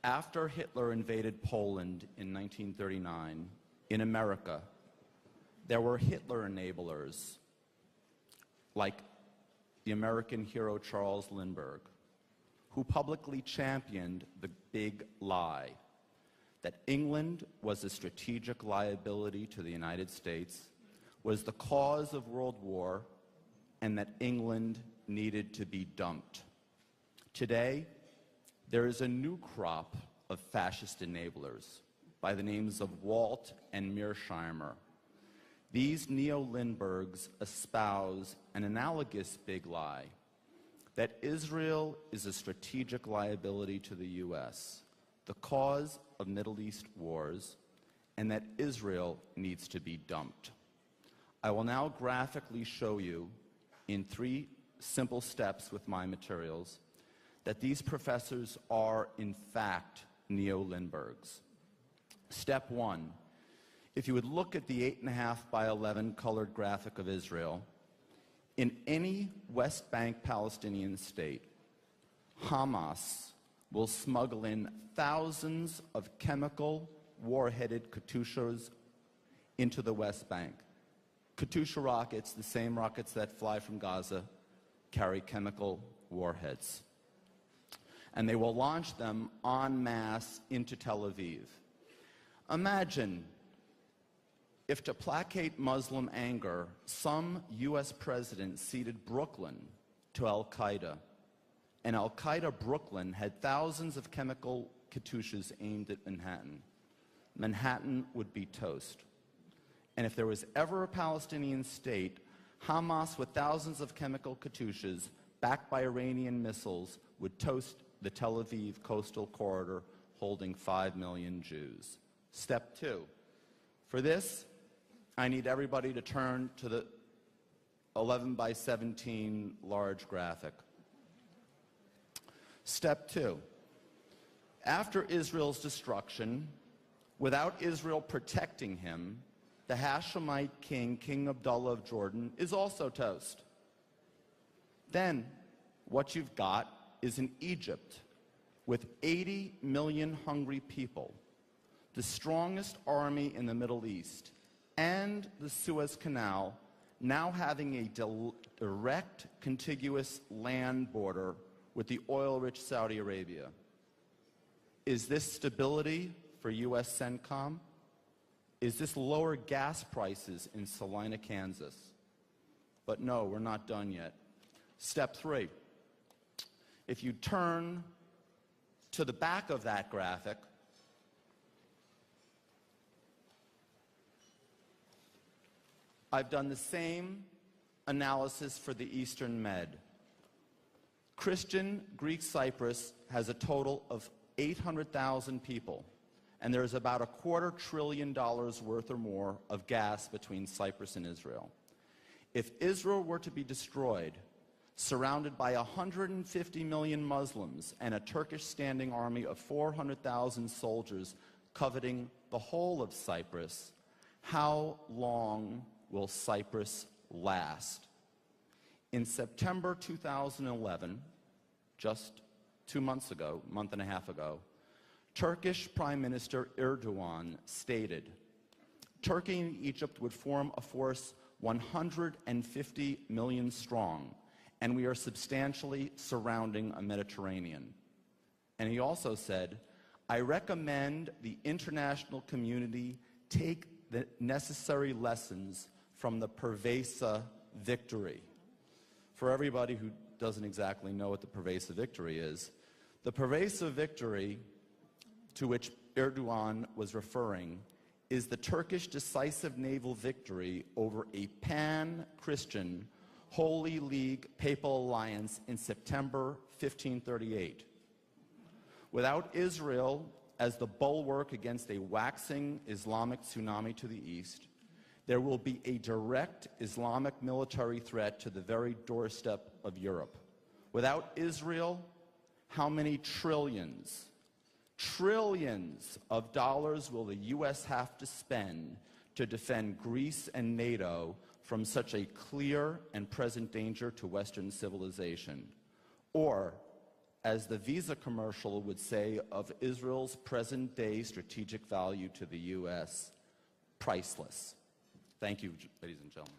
After Hitler invaded Poland in 1939, in America, there were Hitler enablers like the American hero Charles Lindbergh, who publicly championed the big lie that England was a strategic liability to the United States, was the cause of World War, and that England needed to be dumped. Today, there is a new crop of fascist enablers by the names of Walt and Mearsheimer. These neo-Lindberghs espouse an analogous big lie, that Israel is a strategic liability to the U.S., the cause of Middle East wars, and that Israel needs to be dumped. I will now graphically show you in 3 simple steps with my materials that these professors are, in fact, neo-Lindberghs. Step 1, if you would look at the 8.5 by 11 colored graphic of Israel, in any West Bank Palestinian state, Hamas will smuggle in thousands of chemical warheaded Katyushas into the West Bank. Katyusha rockets, the same rockets that fly from Gaza, carry chemical warheads. And they will launch them en masse into Tel Aviv. Imagine if, to placate Muslim anger, some U.S. president ceded Brooklyn to Al-Qaeda, and Al-Qaeda Brooklyn had thousands of chemical Katyushas aimed at Manhattan. Manhattan would be toast. And if there was ever a Palestinian state, Hamas with thousands of chemical Katyushas backed by Iranian missiles would toast the Tel Aviv coastal corridor holding 5 million Jews. Step 2. For this, I need everybody to turn to the 11 by 17 large graphic. Step 2. After Israel's destruction, without Israel protecting him, the Hashemite king, King Abdullah of Jordan, is also toast. Then, what you've got is an Egypt with 80 million hungry people, the strongest army in the Middle East, and the Suez Canal now having a direct contiguous land border with the oil-rich Saudi Arabia. Is this stability for U.S. CENTCOM? Is this lower gas prices in Salina, Kansas? But no, we're not done yet. Step 3. If you turn to the back of that graphic, I've done the same analysis for the Eastern Med. Christian Greek Cyprus has a total of 800,000 people, and there's about $250 billion worth or more of gas between Cyprus and Israel. If Israel were to be destroyed, surrounded by 150 million Muslims and a Turkish standing army of 400,000 soldiers coveting the whole of Cyprus, how long will Cyprus last? In September 2011, just 2 months ago, month and a half ago, Turkish Prime Minister Erdogan stated, Turkey and Egypt would form a force 150 million strong, and we are substantially surrounding a Mediterranean. And he also said, I recommend the international community take the necessary lessons from the Perveza victory. For everybody who doesn't exactly know what the Perveza victory is, the Perveza victory to which Erdogan was referring is the Turkish decisive naval victory over a pan-Christian Holy League Papal Alliance in September 1538. Without Israel as the bulwark against a waxing Islamic tsunami to the east, there will be a direct Islamic military threat to the very doorstep of Europe. Without Israel, how many trillions of dollars will the U.S. have to spend to defend Greece and NATO from such a clear and present danger to Western civilization? Or, as the Visa commercial would say of Israel's present-day strategic value to the U.S., priceless. Thank you, ladies and gentlemen.